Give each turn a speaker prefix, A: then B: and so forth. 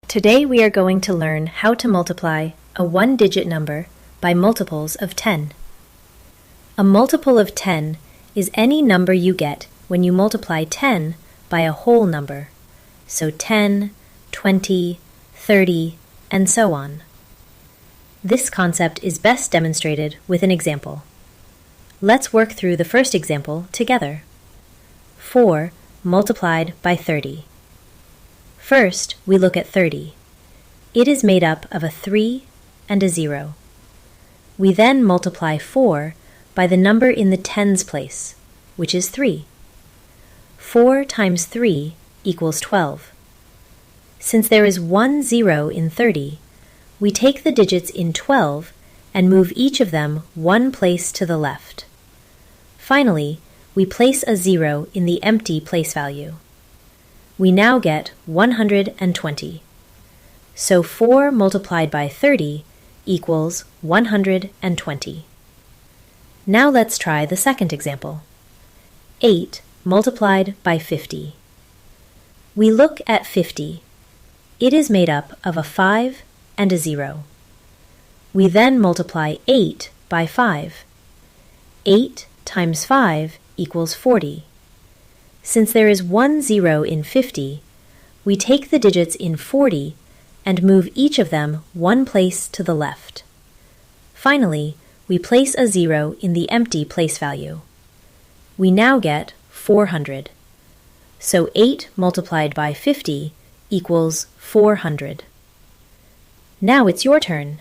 A: Today we are going to learn how to multiply a one-digit number by multiples of 10. A multiple of 10 is any number you get when you multiply 10 by a whole number, so 10, 20, 30, and so on. This concept is best demonstrated with an example. Let's work through the first example together. 4 multiplied by 30. First, we look at 30. It is made up of a 3 and a 0. We then multiply 4 by the number in the tens place, which is 3. 4 times 3 equals 12. Since there is one 0 in 30, we take the digits in 12 and move each of them one place to the left. Finally, we place a 0 in the empty place value. We now get 120. So 4 multiplied by 30 equals 120. Now let's try the second example. 8 multiplied by 50. We look at 50. It is made up of a 5 and a 0. We then multiply 8 by 5. 8 times 5 equals 40. Since there is one 0 in 50, we take the digits in 40 and move each of them one place to the left. Finally, we place a 0 in the empty place value. We now get 400. So 8 multiplied by 50 equals 400. Now it's your turn.